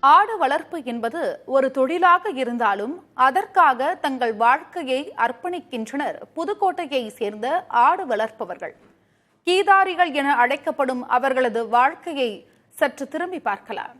ஆடு வளர்ப்பு என்பது ஒரு தொழிலாக இருந்தாலும் அதற்காக தங்கள் வாழ்க்கையை அர்ப்பணிக்கின்றனர் புதுக்கோட்டையை சேர்ந்த ஆடு வளர்ப்பவர்கள். கீதாரிகள் என அழைக்கப்படும் அவர்களது வாழ்க்கையை சற்று திரும்பி பார்க்கலாம்.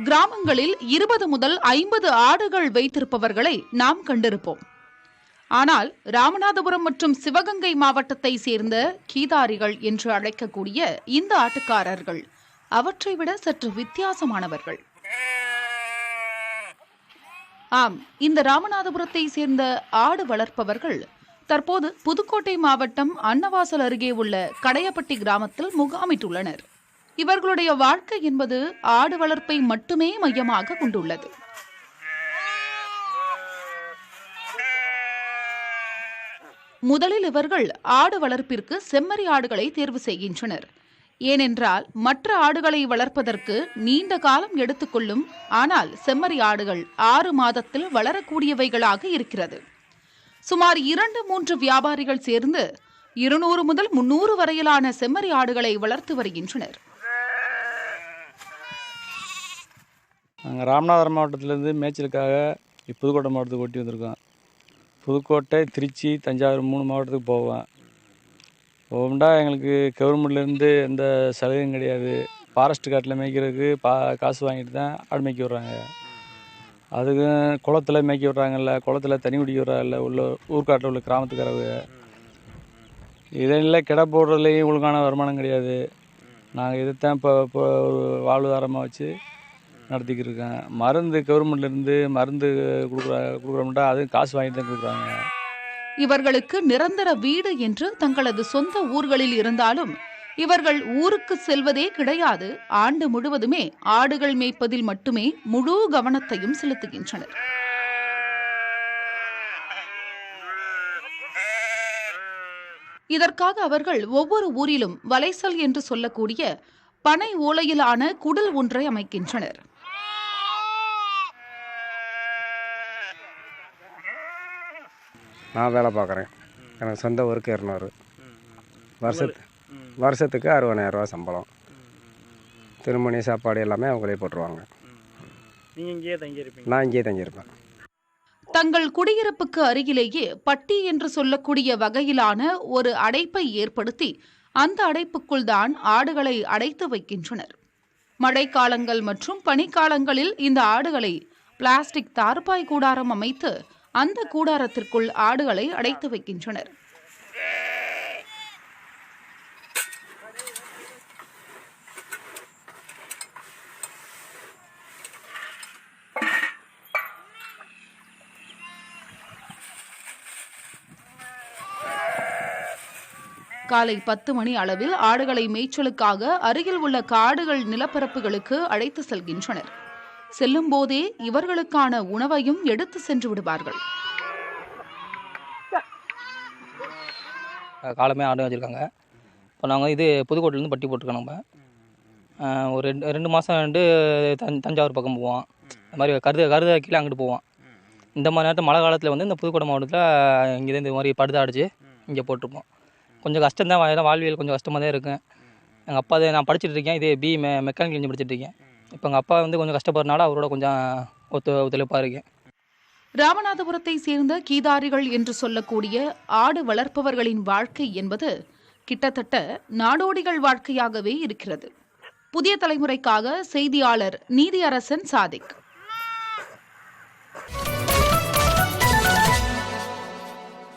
கிராமங்களில் 20 முதல் 50 ஆடுகள் வைத்திருப்பவர்களை நாம் கண்டிருப்போம். ஆனால் ராமநாதபுரம் மற்றும் சிவகங்கை மாவட்டத்தை சேர்ந்த கீதாரிகள் என்று அழைக்கக்கூடிய இந்த ஆட்டுக்காரர்கள் அவற்றை விட சற்று வித்தியாசமானவர்கள். ஆம், இந்த ராமநாதபுரத்தை சேர்ந்த ஆடு வளர்ப்பவர்கள் தற்போது புதுக்கோட்டை மாவட்டம் அன்னவாசல் அருகே உள்ள கடையப்பட்டி கிராமத்தில் முகாமிட்டுள்ளனர். இவர்களுடைய வாழ்க்கை என்பது ஆடு வளர்ப்பை மட்டுமே மையமாக கொண்டுள்ளது. முதலில் இவர்கள் ஆடு வளர்ப்பிற்கு செம்மறி ஆடுகளை தேர்வு செய்கின்றனர். ஏனென்றால் மற்ற ஆடுகளை வளர்ப்பதற்கு நீண்ட காலம் எடுத்துக்கொள்ளும். ஆனால் செம்மறி ஆடுகள் 6 மாதத்தில் வளரக்கூடியவைகளாக இருக்கிறது. சுமார் 2-3 வியாபாரிகள் சேர்ந்து 200 முதல் 300 வரையிலான செம்மறி ஆடுகளை வளர்த்து வருகின்றனர். நாங்கள் ராமநாதபுரம் மாவட்டத்திலேருந்து மேய்ச்சலுக்காக புதுக்கோட்டை மாவட்டத்துக்கு ஓட்டி வந்திருக்கோம். புதுக்கோட்டை, திருச்சி, தஞ்சாவூர் 3 மாவட்டத்துக்கு போவேன். போகும்டா எங்களுக்கு கவர்மெண்ட்லேருந்து எந்த சலுகையும் கிடையாது. ஃபாரஸ்ட் காட்டில் மேய்க்கிறதுக்கு காசு வாங்கிட்டு தான் ஆடு மேய்க்க விட்றாங்க. அதுக்கு குளத்தில் மேய்க்க விட்றாங்கல்ல, குளத்தில் தண்ணி குடிக்க விட்றாங்கல்ல, உள்ள ஊர்காட்டில் உள்ள கிராமத்துக்காரங்க. இதெல்லாம் கிடை போடுறதுலேயும் ஒழுங்கான வருமானம் கிடையாது. நாங்கள் இதைத்தான் இப்போ ஒரு வாழ்வாதாரமாக வச்சு நடத்திக்கிட்டு இருக்கேன். மருந்து கவர்மெண்ட்லேருந்து மருந்து கொடுக்குறோம்டா, அதுவும் காசு வாங்கிட்டு தான் கொடுக்குறாங்க. இவர்களுக்கு நிரந்தர வீடு என்று தங்களது சொந்த ஊர்களில் இருந்தாலும் இவர்கள் ஊருக்கு செல்வதே கிடையாது. ஆண்டு முழுவதுமே ஆடுகள் மேய்ப்பதில் மட்டுமே முழு கவனத்தையும் செலுத்துகின்றனர். இதற்காக அவர்கள் ஒவ்வொரு ஊரிலும் வலைசல் என்று சொல்லக்கூடிய பனை ஓலையிலான குடில் ஒன்றை அமைக்கின்றனர். நான் வேலை பார்க்குறேன். எனக்கு சொந்த ஊருக்கு 200, வருஷத்துக்கு 60,000 ரூபா சம்பளம். திருமணி சாப்பாடு எல்லாமே அவங்களே போட்டுருவாங்க. நான் இங்கேயே தங்கியிருப்பேன். தங்கள் குடியிருப்புக்கு அருகிலேயே பட்டி என்று சொல்லக்கூடிய வகையிலான ஒரு அடைப்பை ஏற்படுத்தி அந்த அடைப்புக்குள் தான் ஆடுகளை அடைத்து வைக்கின்றனர். மழைக்காலங்கள் மற்றும் பனிக்காலங்களில் இந்த ஆடுகளை பிளாஸ்டிக் தார்பாய் கூடாரம் அமைத்து அந்த கூடாரத்திற்குள் ஆடுகளை அடைத்து வைக்கின்றனர். காலை 10 மணி அளவில் ஆடுகளை மேய்ச்சலுக்காக அருகில் உள்ள காடுகள் நிலப்பரப்புகளுக்கு அழைத்து செல்கின்றனர். செல்லும் போதே இவர்களுக்கான உணவையும் எடுத்து சென்று விடுவார்கள். காலமே ஆடு வச்சுருக்காங்க. இப்போ நாங்கள் இது புதுக்கோட்டையிலேருந்து பட்டி போட்டிருக்கோம். நம்ம ஒரு 2 மாதம் ரெண்டு தஞ்சாவூர் பக்கம் போவோம். இந்த மாதிரி கருத கீழே அங்கிட்டு போவோம். இந்த மாதிரி நேரத்தில் மழை காலத்தில் வந்து இந்த புதுக்கோட்டை மாவட்டத்தில் இங்கே இந்த மாதிரி படுதா அடிச்சு இங்கே போட்டிருப்போம். கொஞ்சம் கஷ்டம்தான், வாழ்வியல் கொஞ்சம் கஷ்டமாக தான் இருக்கும். எங்கள் அப்பா நான் படிச்சுட்டு இருக்கேன். இது மெக்கானிக்கல் இன்ஜின் படிச்சுட்டு இருக்கேன். இப்போ எங்கள் அப்பா வந்து கொஞ்சம் கஷ்டப்படுறதுனால அவரோட கொஞ்சம் ஒத்துழைப்பாக இருக்கேன். ராமநாதபுரத்தை சேர்ந்த கீதாரிகள் என்று சொல்லக்கூடிய ஆடு வளர்ப்பவர்களின் வாழ்க்கை என்பது கிட்டத்தட்ட நாடோடிகள் வாழ்க்கையாகவே இருக்கிறது. புதிய தலைமுறைக்காக செய்தியாளர் நீதியரசன் சாதிக்.